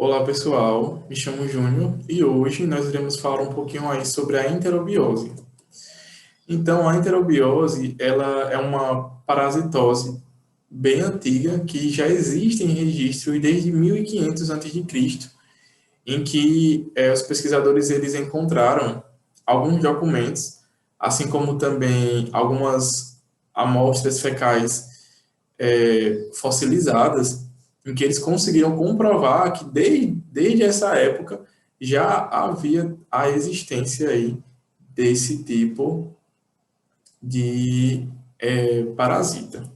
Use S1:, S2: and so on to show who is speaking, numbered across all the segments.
S1: Olá pessoal, me chamo Júnior e hoje nós iremos falar um pouquinho aí sobre a enterobiose. Então, a enterobiose, ela é uma parasitose bem antiga que já existe em registros desde 1500 a.C., em que os pesquisadores eles encontraram alguns documentos, assim como também algumas amostras fecais fossilizadas, em que eles conseguiram comprovar que desde essa época já havia a existência aí desse tipo de parasita.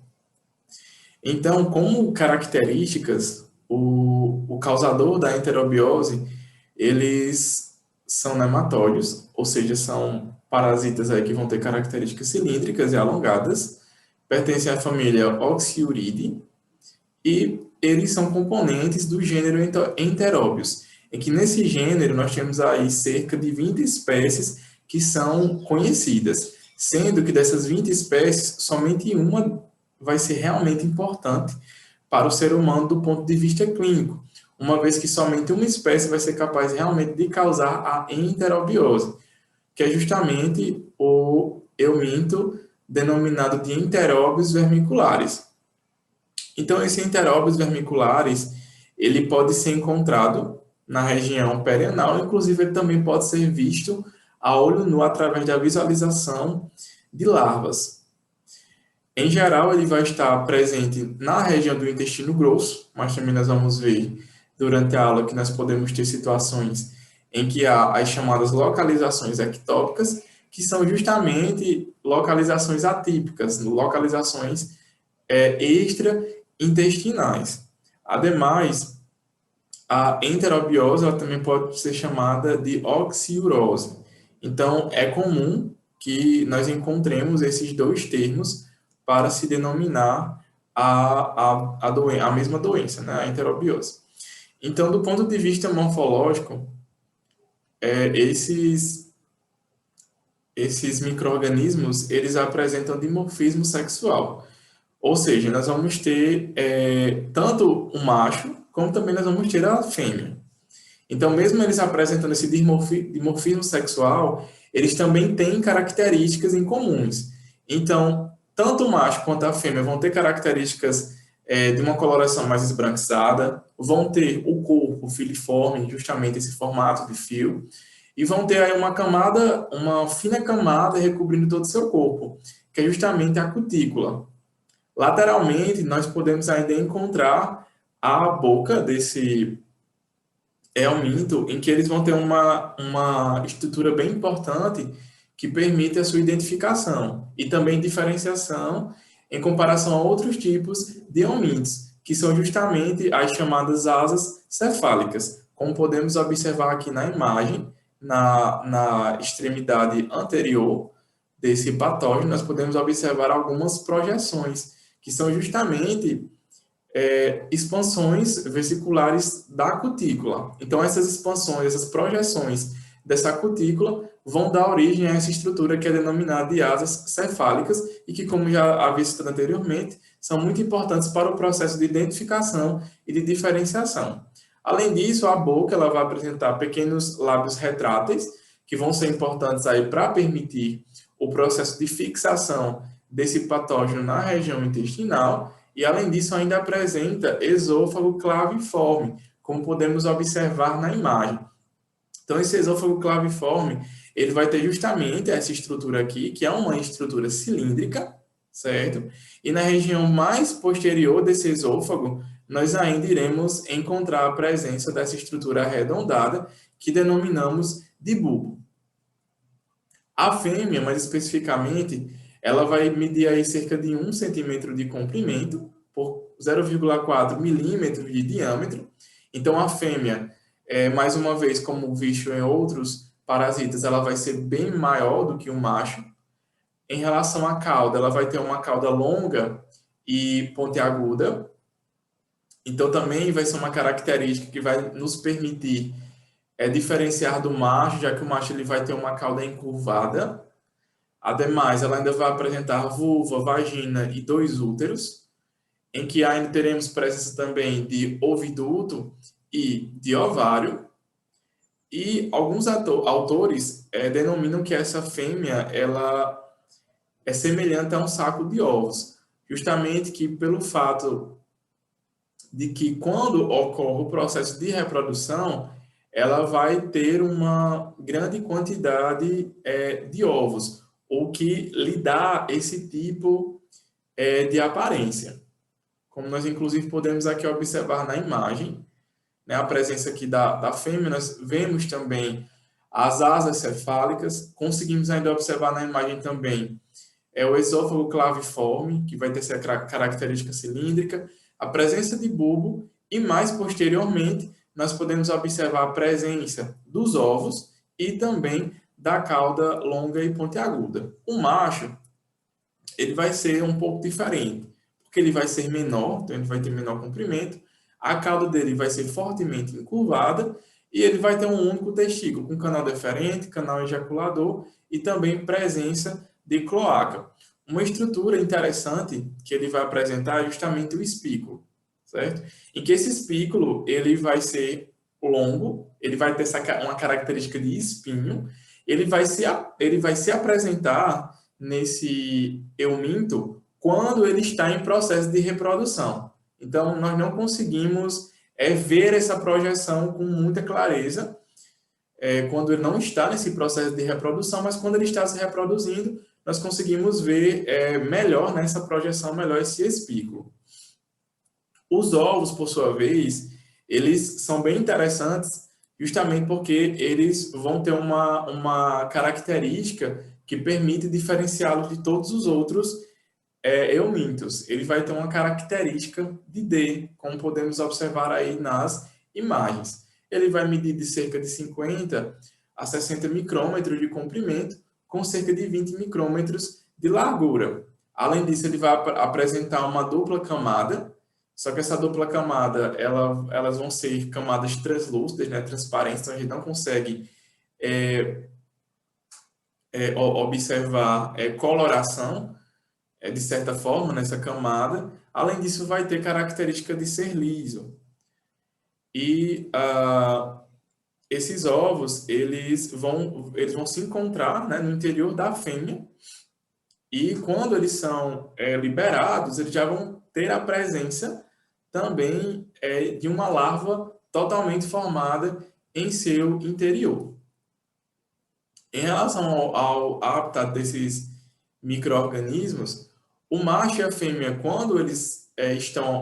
S1: Então, como características, o causador da enterobiose, eles são nematóides, ou seja, são parasitas aí que vão ter características cilíndricas e alongadas, pertencem à família Oxyuridae, e eles são componentes do gênero Enterobius, em que nesse gênero nós temos aí cerca de 20 espécies que são conhecidas, sendo que dessas 20 espécies, somente uma vai ser realmente importante para o ser humano do ponto de vista clínico, uma vez que somente uma espécie vai ser capaz realmente de causar a enterobiose, que é justamente o euminto denominado de Enterobius vermicularis. Então, esse enteróbios vermiculares, ele pode ser encontrado na região perianal, inclusive ele também pode ser visto a olho nu através da visualização de larvas. Em geral, ele vai estar presente na região do intestino grosso, mas também nós vamos ver durante a aula que nós podemos ter situações em que há as chamadas localizações ectópicas, que são justamente localizações atípicas, localizações extraintestinais. Ademais, a enterobiose ela também pode ser chamada de oxiurose. Então, é comum que nós encontremos esses dois termos para se denominar a mesma doença, né? A enterobiose. Então, do ponto de vista morfológico, esses micro-organismos, eles apresentam dimorfismo sexual. Ou seja, nós vamos ter tanto o macho, como também nós vamos ter a fêmea. Então, mesmo eles apresentando esse dimorfismo sexual, eles também têm características em comuns. Então, tanto o macho quanto a fêmea vão ter características de uma coloração mais esbranquiçada, vão ter o corpo filiforme, justamente esse formato de fio, e vão ter aí uma fina camada recobrindo todo o seu corpo, que é justamente a cutícula. Lateralmente, nós podemos ainda encontrar a boca desse helminto, em que eles vão ter uma estrutura bem importante que permite a sua identificação e também diferenciação em comparação a outros tipos de helmintos, que são justamente as chamadas asas cefálicas, como podemos observar aqui na imagem, na extremidade anterior desse patógeno, nós podemos observar algumas projeções que são justamente expansões vesiculares da cutícula. Então, essas expansões, essas projeções dessa cutícula vão dar origem a essa estrutura que é denominada de asas cefálicas e que, como já havia citado anteriormente, são muito importantes para o processo de identificação e de diferenciação. Além disso, a boca ela vai apresentar pequenos lábios retráteis, que vão ser importantes aí para permitir o processo de fixação desse patógeno na região intestinal, e além disso ainda apresenta esôfago claviforme, como podemos observar na imagem. Então esse esôfago claviforme, ele vai ter justamente essa estrutura aqui, que é uma estrutura cilíndrica, certo? E na região mais posterior desse esôfago, nós ainda iremos encontrar a presença dessa estrutura arredondada, que denominamos de bulbo. A fêmea, mais especificamente, ela vai medir aí cerca de 1 centímetro de comprimento por 0,4 milímetros de diâmetro. Então, a fêmea, mais uma vez, como visto em outros parasitas, ela vai ser bem maior do que o macho. Em relação à cauda, ela vai ter uma cauda longa e pontiaguda. Então, também vai ser uma característica que vai nos permitir diferenciar do macho, já que o macho ele vai ter uma cauda encurvada. Ademais, ela ainda vai apresentar vulva, vagina e 2 úteros, em que ainda teremos presença também de oviduto e de ovário. E alguns autores denominam que essa fêmea ela é semelhante a um saco de ovos, justamente que pelo fato de que quando ocorre o processo de reprodução, ela vai ter uma grande quantidade de ovos, o que lhe dá esse tipo de aparência. Como nós, inclusive, podemos aqui observar na imagem, né, a presença aqui da fêmea, nós vemos também as asas cefálicas, conseguimos ainda observar na imagem também o esôfago claviforme, que vai ter essa característica cilíndrica, a presença de bulbo e mais posteriormente nós podemos observar a presença dos ovos e também da cauda longa e pontiaguda. O macho, ele vai ser um pouco diferente, porque ele vai ser menor, então ele vai ter menor comprimento, a cauda dele vai ser fortemente encurvada e ele vai ter um único testículo, com canal deferente, canal ejaculador e também presença de cloaca. Uma estrutura interessante que ele vai apresentar é justamente o espículo, certo? Em que esse espículo ele vai ser longo, ele vai ter uma característica de espinho, ele vai se apresentar nesse euminto quando ele está em processo de reprodução. Então, nós não conseguimos ver essa projeção com muita clareza quando ele não está nesse processo de reprodução, mas quando ele está se reproduzindo, nós conseguimos ver melhor nessa projeção, melhor esse espículo. Os ovos, por sua vez, eles são bem interessantes justamente porque eles vão ter uma característica que permite diferenciá-los de todos os outros eumintos. Ele vai ter uma característica de D, como podemos observar aí nas imagens. Ele vai medir de cerca de 50 a 60 micrômetros de comprimento, com cerca de 20 micrômetros de largura. Além disso, ele vai apresentar uma dupla camada, só que essa dupla camada, elas vão ser camadas translúcidas, né, transparentes, então a gente não consegue observar coloração, de certa forma, nessa camada. Além disso, vai ter característica de ser liso. E esses ovos, eles vão se encontrar, né, no interior da fêmea, e quando eles são liberados, eles já vão ter a presença também de uma larva totalmente formada em seu interior. Em relação ao habitat desses micro-organismos, o macho e a fêmea, quando eles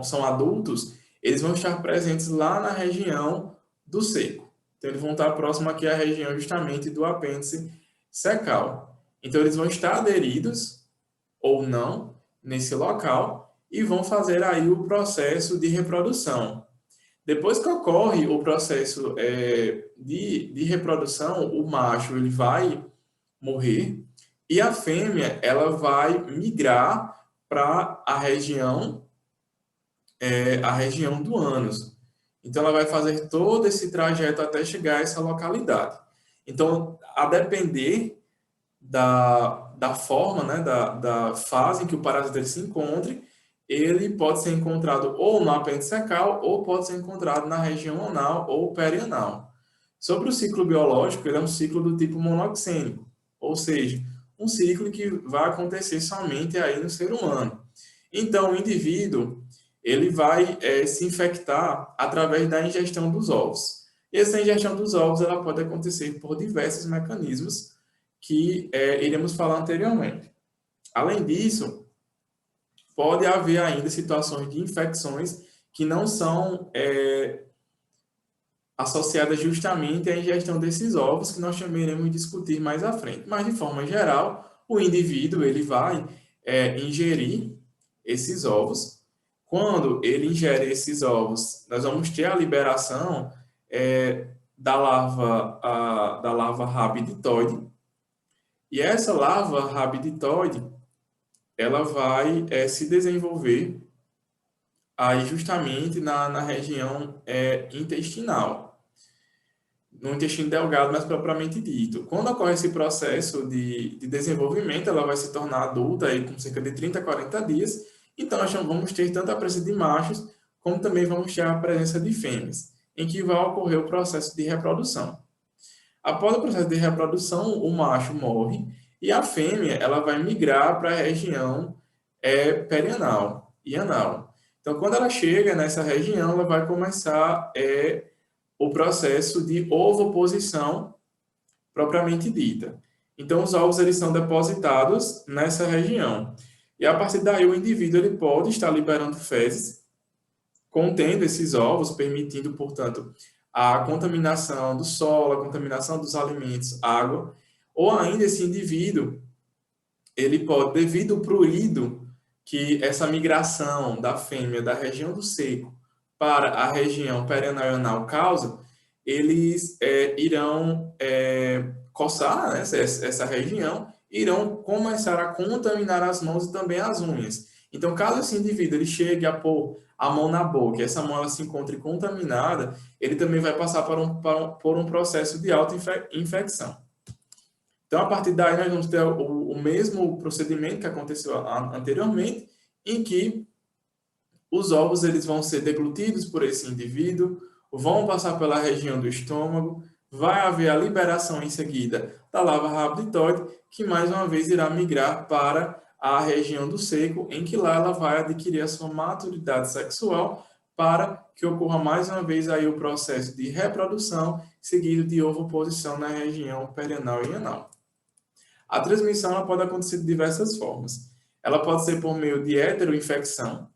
S1: são adultos, eles vão estar presentes lá na região do seco. Então, eles vão estar próximo aqui à região justamente do apêndice secal. Então, eles vão estar aderidos ou não nesse local e vão fazer aí o processo de reprodução. Depois que ocorre o processo de reprodução, o macho ele vai morrer e a fêmea ela vai migrar para a região do ânus. Então ela vai fazer todo esse trajeto até chegar a essa localidade. Então, a depender da forma, né, da fase em que o parasita se encontre, ele pode ser encontrado ou no apêndice secal ou pode ser encontrado na região anal ou perianal. Sobre o ciclo biológico, ele é um ciclo do tipo monoxênico, ou seja, um ciclo que vai acontecer somente aí no ser humano. Então, o indivíduo ele vai se infectar através da ingestão dos ovos. E essa ingestão dos ovos ela pode acontecer por diversos mecanismos que iremos falar anteriormente. Além disso, pode haver ainda situações de infecções que não são associadas justamente à ingestão desses ovos, que nós também iremos discutir mais à frente. Mas, de forma geral, o indivíduo ele vai ingerir esses ovos. Quando ele ingere esses ovos, nós vamos ter a liberação da larva rabiditoide. E essa larva rabiditoide, ela vai se desenvolver aí justamente na região intestinal, no intestino delgado, mais propriamente dito. Quando ocorre esse processo de desenvolvimento, ela vai se tornar adulta aí com cerca de 30 a 40 dias, então nós vamos ter tanto a presença de machos, como também vamos ter a presença de fêmeas. em que vai ocorrer o processo de reprodução. Após o processo de reprodução, o macho morre e a fêmea ela vai migrar para a região perianal e anal. Então, quando ela chega nessa região, ela vai começar o processo de ovoposição propriamente dita. Então, os ovos eles são depositados nessa região. E a partir daí, o indivíduo ele pode estar liberando fezes contendo esses ovos, permitindo, portanto, a contaminação do solo, a contaminação dos alimentos, água, ou ainda esse indivíduo, ele pode, devido ao prurido que essa migração da fêmea da região do seco para a região perianal e anal causa, eles irão coçar, né, essa região, irão começar a contaminar as mãos e também as unhas. Então, caso esse indivíduo ele chegue a pôr a mão na boca e essa mão ela se encontre contaminada, ele também vai passar por um processo de auto-infecção. Então, a partir daí, nós vamos ter o mesmo procedimento que aconteceu anteriormente, em que os ovos eles vão ser deglutidos por esse indivíduo, vão passar pela região do estômago, vai haver a liberação em seguida da larva rhabditoide, que mais uma vez irá migrar para a região do seco, em que lá ela vai adquirir a sua maturidade sexual para que ocorra mais uma vez aí o processo de reprodução, seguido de ovoposição na região perianal e anal. A transmissão ela pode acontecer de diversas formas. Ela pode ser por meio de heteroinfecção,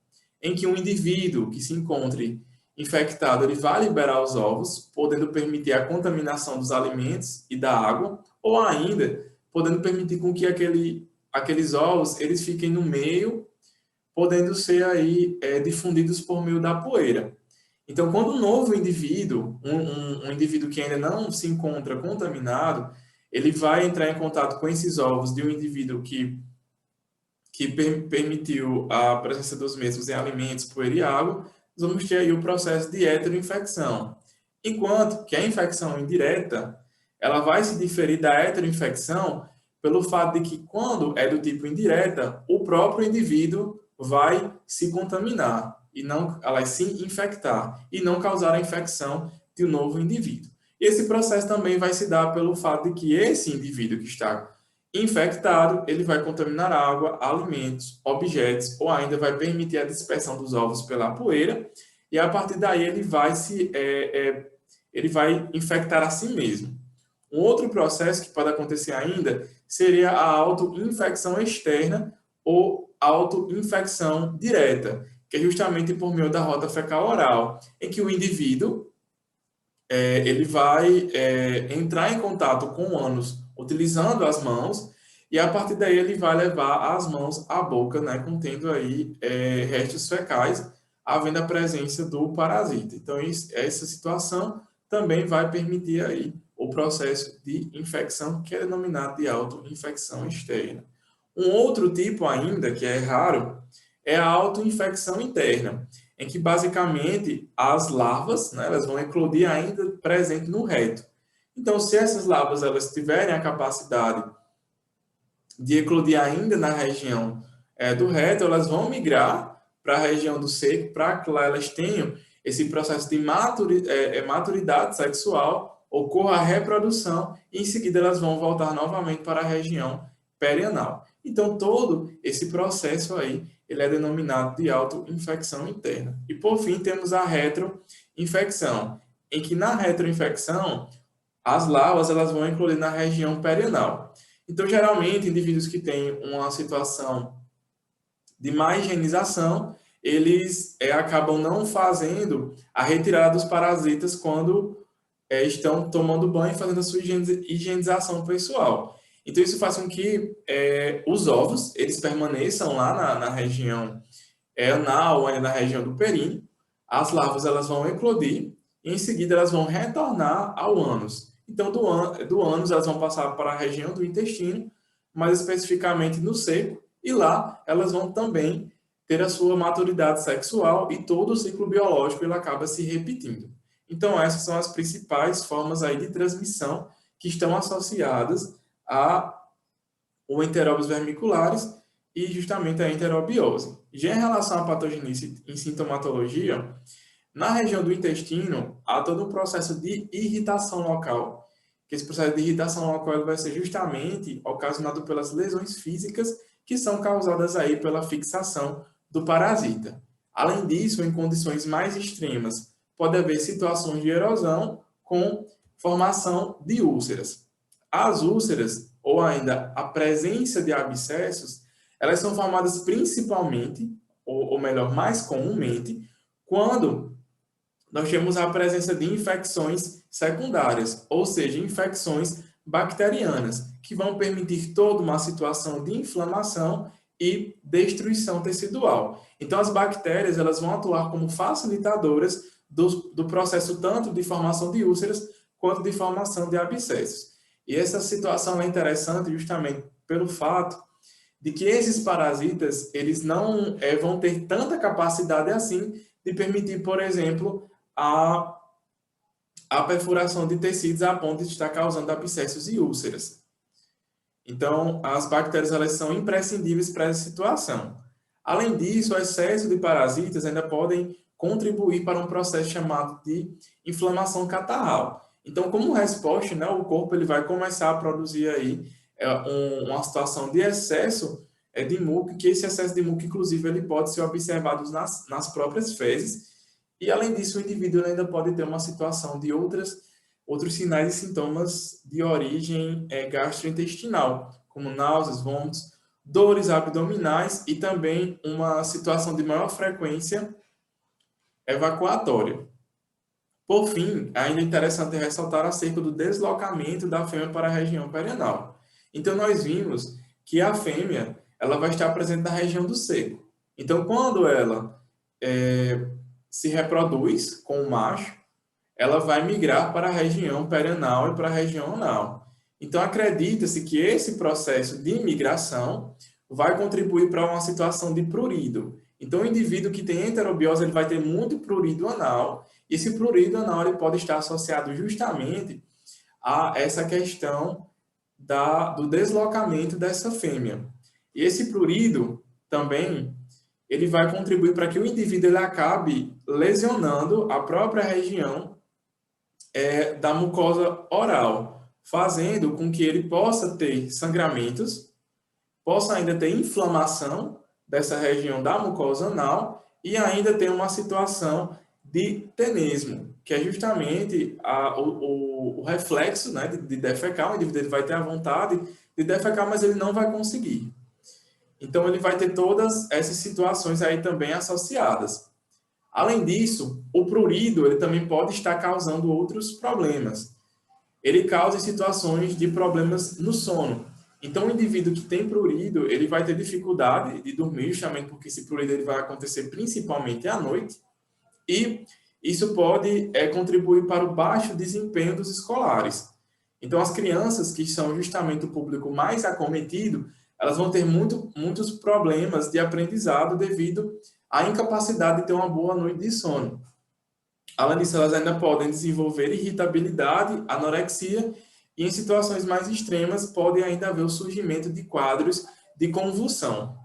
S1: em que um indivíduo que se encontre infectado ele vai liberar os ovos, podendo permitir a contaminação dos alimentos e da água, ou ainda podendo permitir com que aqueles ovos eles fiquem no meio, podendo ser aí difundidos por meio da poeira. Então, quando um novo indivíduo, um indivíduo que ainda não se encontra contaminado, ele vai entrar em contato com esses ovos de um indivíduo que permitiu a presença dos mesmos em alimentos, poeira e água, nós vamos ter aí o processo de heteroinfecção. Enquanto que a infecção indireta, ela vai se diferir da heteroinfecção pelo fato de que, quando é do tipo indireta, o próprio indivíduo vai se contaminar, e não, ela se infectar, e não causar a infecção de um novo indivíduo. Esse processo também vai se dar pelo fato de que esse indivíduo que está infectado, ele vai contaminar água, alimentos, objetos, ou ainda vai permitir a dispersão dos ovos pela poeira, e a partir daí ele vai infectar a si mesmo. Um outro processo que pode acontecer ainda seria a autoinfecção externa ou autoinfecção direta, que é justamente por meio da rota fecal-oral, em que o indivíduo ele vai entrar em contato com o ânus utilizando as mãos, e a partir daí ele vai levar as mãos à boca, né, contendo aí restos fecais, havendo a presença do parasita. Então, essa situação também vai permitir aí o processo de infecção, que é denominado de autoinfecção externa. Um outro tipo ainda, que é raro, é a autoinfecção interna, em que basicamente as larvas, né, elas vão eclodir ainda presente no reto. Então, se essas larvas elas tiverem a capacidade de eclodir ainda na região do reto, elas vão migrar para a região do seco, para que lá elas tenham esse processo de maturidade sexual, ocorra a reprodução, e em seguida elas vão voltar novamente para a região perianal. Então, todo esse processo aí, ele é denominado de autoinfecção interna. E, por fim, temos a retroinfecção, em que na retroinfecção, as larvas elas vão eclodir na região perianal. Então, geralmente, indivíduos que têm uma situação de má higienização, eles acabam não fazendo a retirada dos parasitas quando estão tomando banho e fazendo a sua higienização pessoal. Então, isso faz com que os ovos eles permaneçam lá na região anal, ou na região do períneo. As larvas elas vão eclodir e, em seguida, elas vão retornar ao ânus. Então, do ânus, elas vão passar para a região do intestino, mais especificamente no seco, e lá elas vão também ter a sua maturidade sexual e todo o ciclo biológico ele acaba se repetindo. Então, essas são as principais formas aí de transmissão que estão associadas ao enteróbios vermiculares e justamente a enterobiose. Já em relação à patogenice em sintomatologia, Na região do intestino, há todo um processo de irritação local, que esse processo de irritação local ele vai ser justamente ocasionado pelas lesões físicas que são causadas aí pela fixação do parasita. Além disso, em condições mais extremas, pode haver situações de erosão com formação de úlceras. As úlceras, ou ainda a presença de abscessos, elas são formadas principalmente, ou melhor, mais comumente, quando nós temos a presença de infecções secundárias, ou seja, infecções bacterianas, que vão permitir toda uma situação de inflamação e destruição tecidual. Então, as bactérias elas vão atuar como facilitadoras do processo tanto de formação de úlceras quanto de formação de abscessos. E essa situação é interessante justamente pelo fato de que esses parasitas eles não vão ter tanta capacidade assim de permitir, por exemplo, a, a perfuração de tecidos a ponto de estar causando abscessos e úlceras. Então, as bactérias elas são imprescindíveis para essa situação. Além disso, o excesso de parasitas ainda podem contribuir para um processo chamado de inflamação catarral. Então, como resposta, né, o corpo ele vai começar a produzir aí uma situação de excesso de muco, que esse excesso de muco, inclusive, ele pode ser observado nas próprias fezes. E, além disso, o indivíduo ainda pode ter uma situação de outros sinais e sintomas de origem gastrointestinal, como náuseas, vômitos, dores abdominais e também uma situação de maior frequência evacuatória. Por fim, ainda é interessante ressaltar acerca do deslocamento da fêmea para a região perianal. Então, nós vimos que a fêmea ela vai estar presente na região do seco. Então, quando ela se reproduz com o macho, ela vai migrar para a região perianal e para a região anal. Então, acredita-se que esse processo de migração vai contribuir para uma situação de prurido. Então, o indivíduo que tem enterobiose ele vai ter muito prurido anal, e esse prurido anal ele pode estar associado justamente a essa questão do deslocamento dessa fêmea. E esse prurido também ele vai contribuir para que o indivíduo ele acabe lesionando a própria região da mucosa oral, fazendo com que ele possa ter sangramentos, possa ainda ter inflamação dessa região da mucosa anal e ainda ter uma situação de tenesmo, que é justamente o reflexo, né, de defecar. O indivíduo ele vai ter a vontade de defecar, mas ele não vai conseguir. Então, ele vai ter todas essas situações aí também associadas. Além disso, o prurido ele também pode estar causando outros problemas. Ele causa situações de problemas no sono. Então, o indivíduo que tem prurido, ele vai ter dificuldade de dormir, justamente porque esse prurido ele vai acontecer principalmente à noite, e isso pode contribuir para o baixo desempenho dos escolares. Então, as crianças que são justamente o público mais acometido, elas vão ter muitos problemas de aprendizado devido à incapacidade de ter uma boa noite de sono. Além disso, elas ainda podem desenvolver irritabilidade, anorexia e, em situações mais extremas, pode ainda haver o surgimento de quadros de convulsão.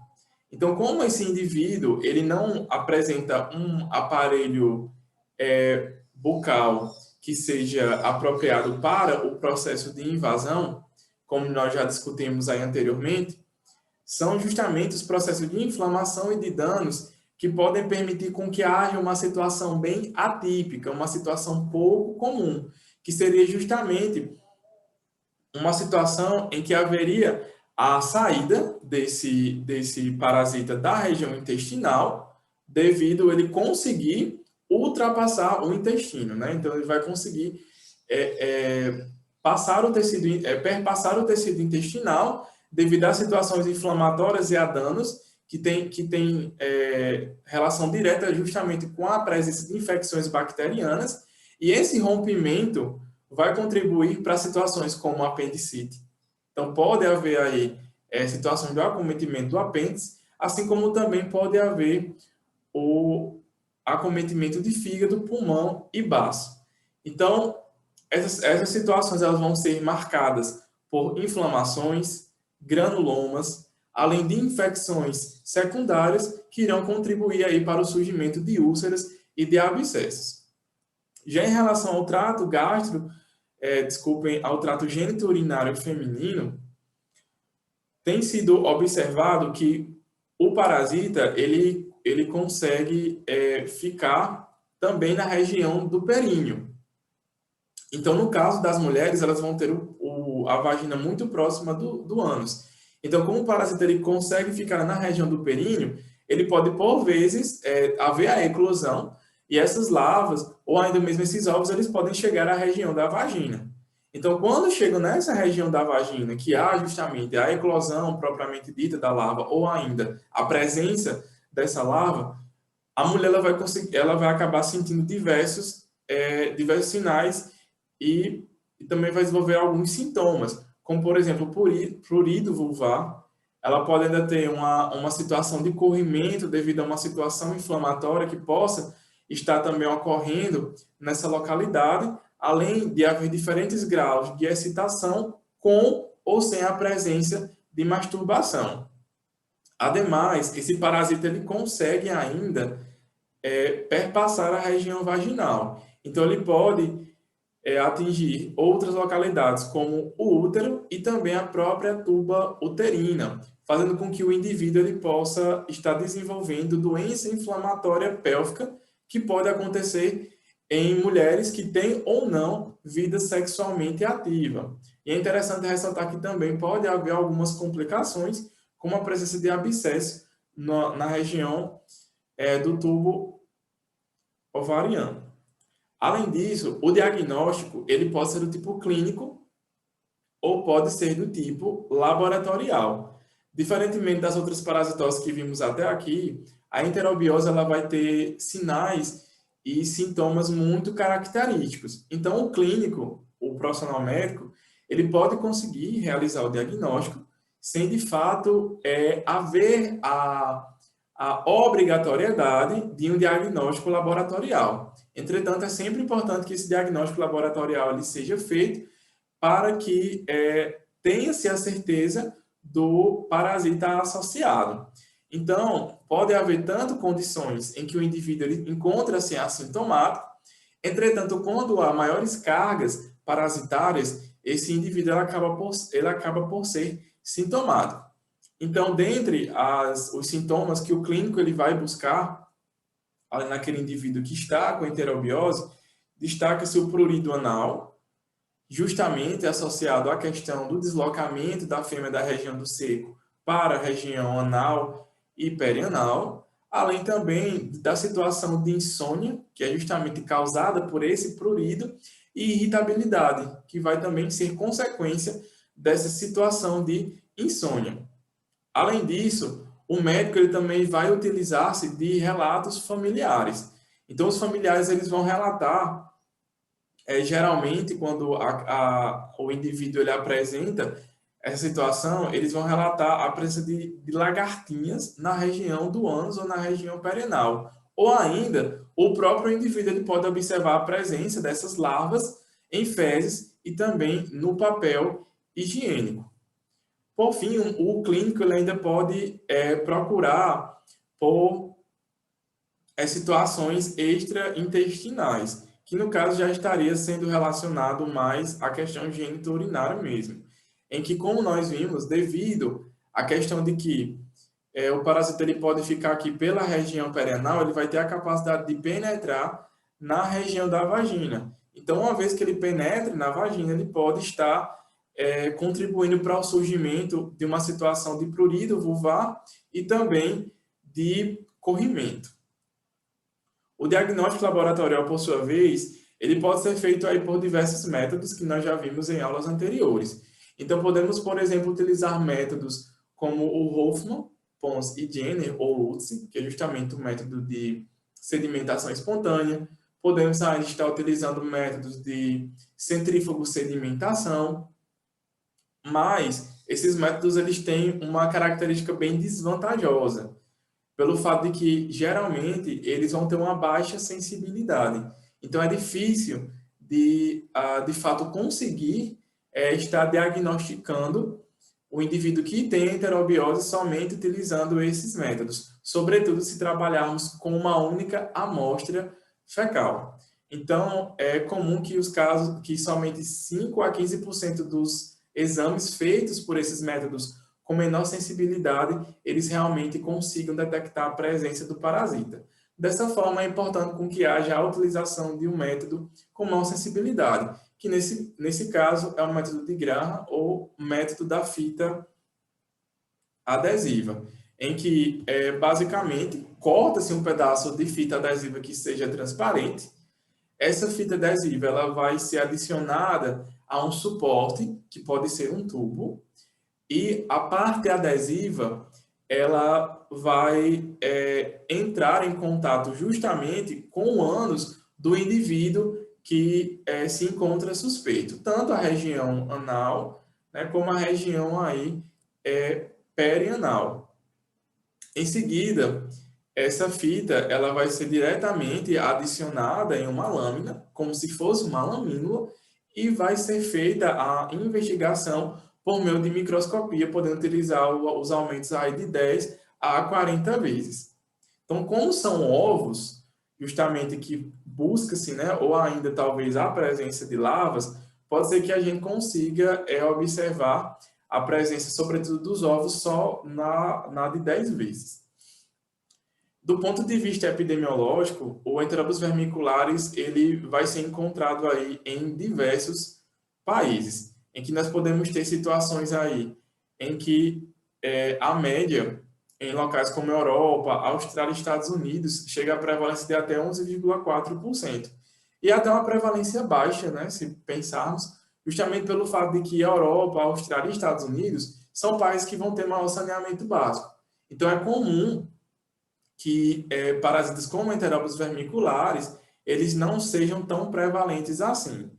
S1: Então, como esse indivíduo ele não apresenta um aparelho bucal que seja apropriado para o processo de invasão, como nós já discutimos aí anteriormente, são justamente os processos de inflamação e de danos que podem permitir com que haja uma situação bem atípica, uma situação pouco comum, que seria justamente uma situação em que haveria a saída desse parasita da região intestinal, devido a ele conseguir ultrapassar o intestino, né? Então, ele vai conseguir perpassar o tecido intestinal devido a situações inflamatórias e a danos que tem relação direta justamente com a presença de infecções bacterianas, e esse rompimento vai contribuir para situações como apendicite. Então, pode haver aí situações de acometimento do apêndice, assim como também pode haver o acometimento de fígado, pulmão e baço. Então, essas situações elas vão ser marcadas por inflamações, granulomas, além de infecções secundárias que irão contribuir aí para o surgimento de úlceras e de abscessos. Já em relação ao trato ao trato genitourinário feminino, tem sido observado que o parasita, ele consegue ficar também na região do períneo. Então, no caso das mulheres, elas vão ter a vagina muito próxima do ânus. Então, como o parasita ele consegue ficar na região do períneo, ele pode, por vezes, haver a eclosão, e essas larvas, ou ainda mesmo esses ovos, eles podem chegar à região da vagina. Então, quando chegam nessa região da vagina, que há justamente a eclosão propriamente dita da larva, ou ainda a presença dessa larva, a mulher ela vai acabar sentindo diversos sinais e também vai desenvolver alguns sintomas, como, por exemplo, prurido vulvar. Ela pode ainda ter uma situação de corrimento devido a uma situação inflamatória que possa estar também ocorrendo nessa localidade, além de haver diferentes graus de excitação com ou sem a presença de masturbação. Ademais, esse parasita ele consegue ainda perpassar a região vaginal. Então, ele pode atingir outras localidades, como o útero e também a própria tuba uterina, fazendo com que o indivíduo ele possa estar desenvolvendo doença inflamatória pélvica, que pode acontecer em mulheres que têm ou não vida sexualmente ativa. E é interessante ressaltar que também pode haver algumas complicações, como a presença de abscesso na região do tubo ovariano. Além disso, o diagnóstico ele pode ser do tipo clínico ou pode ser do tipo laboratorial. Diferentemente das outras parasitoses que vimos até aqui, a enterobiose ela vai ter sinais e sintomas muito característicos. Então, o clínico, o profissional médico, ele pode conseguir realizar o diagnóstico sem, de fato, haver a obrigatoriedade de um diagnóstico laboratorial. Entretanto, é sempre importante que esse diagnóstico laboratorial ele seja feito para que tenha-se a certeza do parasita associado. Então, pode haver tanto condições em que o indivíduo encontra-se assintomático, entretanto, quando há maiores cargas parasitárias, esse indivíduo ele acaba por ser sintomático. Então, dentre os sintomas que o clínico ele vai buscar naquele indivíduo que está com enterobiose, destaca-se o prurido anal, justamente associado à questão do deslocamento da fêmea da região do seco para a região anal e perianal, além também da situação de insônia, que é justamente causada por esse prurido, e irritabilidade, que vai também ser consequência dessa situação de insônia. Além disso, o médico ele também vai utilizar-se de relatos familiares. Então, os familiares eles vão relatar, geralmente, quando o indivíduo ele apresenta essa situação, eles vão relatar a presença de lagartinhas na região do ânus ou na região perianal. Ou ainda, o próprio indivíduo ele pode observar a presença dessas larvas em fezes e também no papel higiênico. Por fim, o clínico ele ainda pode procurar por situações extraintestinais, que no caso já estaria sendo relacionado mais à questão genitourinária mesmo, em que, como nós vimos, devido à questão de que o parasita ele pode ficar aqui pela região perianal, ele vai ter a capacidade de penetrar na região da vagina. Então, uma vez que ele penetre na vagina, ele pode estar contribuindo para o surgimento de uma situação de prurido vulvar e também de corrimento. O diagnóstico laboratorial, por sua vez, ele pode ser feito aí por diversos métodos que nós já vimos em aulas anteriores. Então, podemos, por exemplo, utilizar métodos como o Hoffman, Pons e Jenner, ou Lutz, que é justamente o método de sedimentação espontânea. Podemos ainda estar utilizando métodos de centrífugo sedimentação, mas esses métodos eles têm uma característica bem desvantajosa, pelo fato de que, geralmente, eles vão ter uma baixa sensibilidade. Então, é difícil de fato, conseguir estar diagnosticando o indivíduo que tem enterobiose somente utilizando esses métodos, sobretudo se trabalharmos com uma única amostra fecal. Então, é comum que os casos, que somente 5 a 15% dos exames feitos por esses métodos com menor sensibilidade, eles realmente consigam detectar a presença do parasita. Dessa forma, é importante com que haja a utilização de um método com maior sensibilidade, que nesse caso é o método de Graham ou método da fita adesiva, em que basicamente corta-se um pedaço de fita adesiva que seja transparente. Essa fita adesiva ela vai ser adicionada a um suporte, que pode ser um tubo, e a parte adesiva ela vai entrar em contato justamente com o ânus do indivíduo que se encontra suspeito, tanto a região anal, né, como a região aí perianal. Em seguida, essa fita ela vai ser diretamente adicionada em uma lâmina, como se fosse uma lamínula, e vai ser feita a investigação por meio de microscopia, podendo utilizar os aumentos aí de 10 a 40 vezes. Então, como são ovos, justamente que busca-se, né, ou ainda talvez a presença de larvas, pode ser que a gente consiga observar a presença, sobretudo, dos ovos só na de 10 vezes. Do ponto de vista epidemiológico, o Enterobus vermicularis ele vai ser encontrado aí em diversos países, em que nós podemos ter situações aí em que a média em locais como Europa, Austrália e Estados Unidos chega a prevalência de até 11,4%. E até uma prevalência baixa, né, se pensarmos, justamente pelo fato de que a Europa, a Austrália e Estados Unidos são países que vão ter maior saneamento básico. Então é comum que parasitas como Enterobus vermiculares, eles não sejam tão prevalentes assim.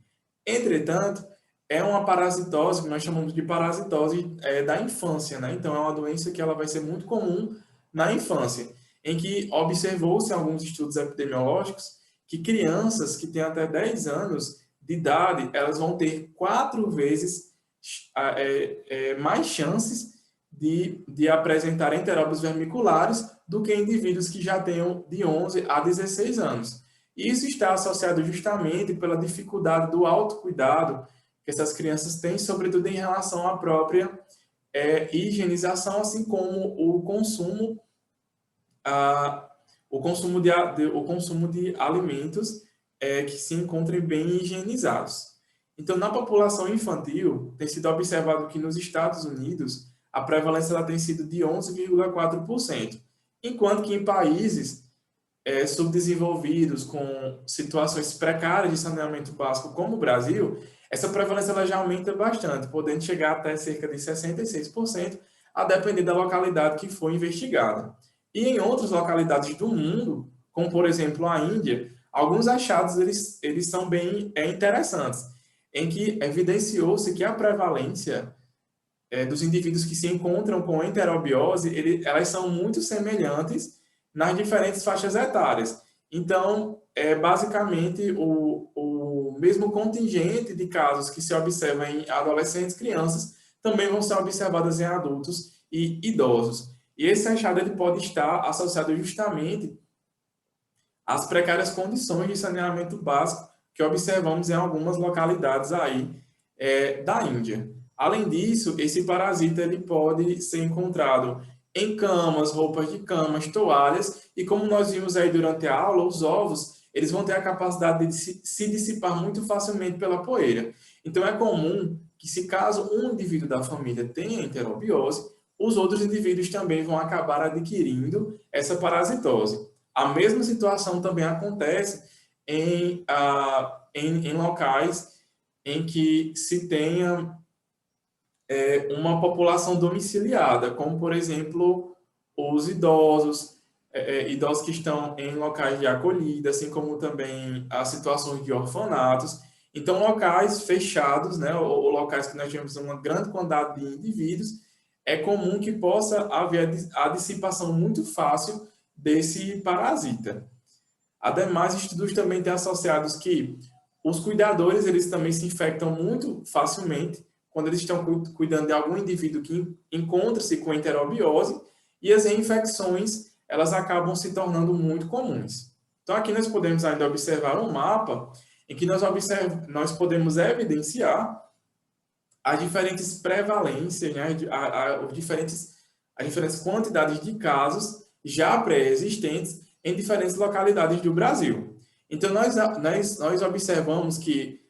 S1: Entretanto, é uma parasitose que nós chamamos de parasitose da infância, né? Então, é uma doença que ela vai ser muito comum na infância, em que observou-se em alguns estudos epidemiológicos que crianças que têm até 10 anos de idade, elas vão ter 4 vezes mais chances de apresentar enteróbios vermiculares do que indivíduos que já tenham de 11 a 16 anos. Isso está associado justamente pela dificuldade do autocuidado que essas crianças têm, sobretudo em relação à própria higienização, assim como o consumo de alimentos que se encontrem bem higienizados. Então, na população infantil, tem sido observado que nos Estados Unidos a prevalência ela tem sido de 11,4%, enquanto que em países subdesenvolvidos, com situações precárias de saneamento básico, como o Brasil, essa prevalência ela já aumenta bastante, podendo chegar até cerca de 66%, a depender da localidade que for investigada. E em outras localidades do mundo, como por exemplo a Índia, alguns achados eles são bem interessantes, em que evidenciou-se que a prevalência dos indivíduos que se encontram com enterobiose, elas são muito semelhantes nas diferentes faixas etárias. Então, basicamente, o mesmo contingente de casos que se observa em adolescentes e crianças também vão ser observados em adultos e idosos. E esse achado ele pode estar associado justamente às precárias condições de saneamento básico que observamos em algumas localidades aí da Índia. Além disso, esse parasita ele pode ser encontrado em camas, roupas de camas, toalhas, e como nós vimos aí durante a aula, os ovos, eles vão ter a capacidade de se dissipar muito facilmente pela poeira. Então, é comum que, se caso um indivíduo da família tenha enterobiose, os outros indivíduos também vão acabar adquirindo essa parasitose. A mesma situação também acontece em locais em que se tenha uma população domiciliada, como, por exemplo, os idosos, idosos que estão em locais de acolhida, assim como também as situações de orfanatos. Então, locais fechados, né, ou locais que nós temos uma grande quantidade de indivíduos, é comum que possa haver a dissipação muito fácil desse parasita. Ademais, estudos também têm associados que os cuidadores, eles também se infectam muito facilmente quando eles estão cuidando de algum indivíduo que encontra-se com enterobiose, e as reinfecções, elas acabam se tornando muito comuns. Então, aqui nós podemos ainda observar um mapa em que nós podemos evidenciar as diferentes prevalências, né, as diferentes quantidades de casos já pré-existentes em diferentes localidades do Brasil. Então, nós observamos que,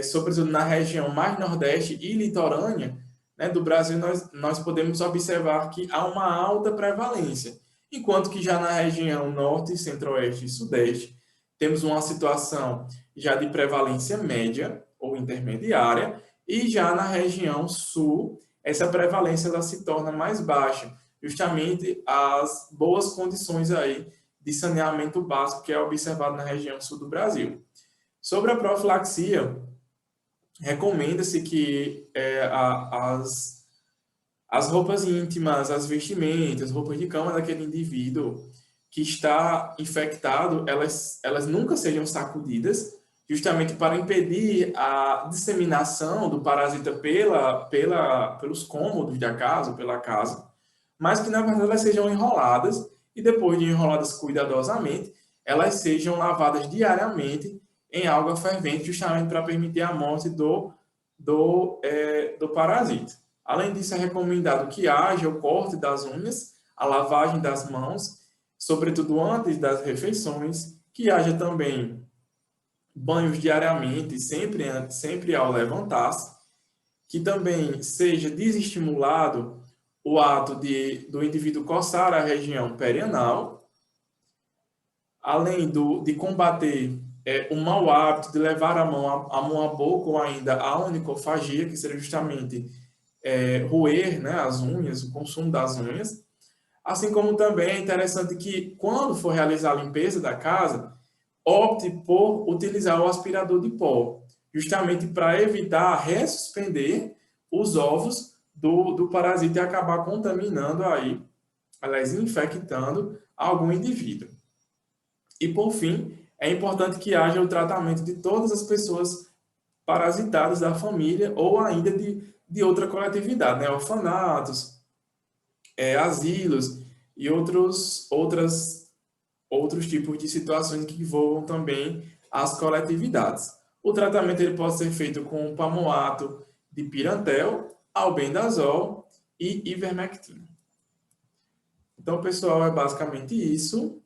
S1: sobretudo na região mais nordeste e litorânea, né, do Brasil, nós podemos observar que há uma alta prevalência, enquanto que já na região norte, centro-oeste e sudeste, temos uma situação já de prevalência média ou intermediária, e já na região sul, essa prevalência ela se torna mais baixa, justamente as boas condições aí de saneamento básico que é observado na região sul do Brasil. Sobre a profilaxia, recomenda-se que as roupas íntimas, as vestimentas, roupas de cama daquele indivíduo que está infectado, elas nunca sejam sacudidas, justamente para impedir a disseminação do parasita pelos cômodos da casa, pela casa, mas que na verdade elas sejam enroladas e depois de enroladas cuidadosamente, elas sejam lavadas diariamente em água fervente, justamente para permitir a morte do parasita. Além disso, é recomendado que haja o corte das unhas, a lavagem das mãos, sobretudo antes das refeições, que haja também banhos diariamente, sempre ao levantar-se, que também seja desestimulado o ato do indivíduo coçar a região perianal, além de combater o mau hábito de levar a mão à boca ou ainda a onicofagia, que seria justamente roer, né, as unhas, o consumo das unhas. Assim como também é interessante que, quando for realizar a limpeza da casa, opte por utilizar o aspirador de pó, justamente para evitar ressuspender os ovos do parasita e acabar contaminando aí, aliás, infectando algum indivíduo. E, por fim, é importante que haja o tratamento de todas as pessoas parasitadas da família ou ainda de outra coletividade, né? Orfanatos, asilos e outros tipos de situações que envolvam também as coletividades. O tratamento ele pode ser feito com palmoato de pirantel, albendazol e ivermectina. Então, pessoal, é basicamente isso.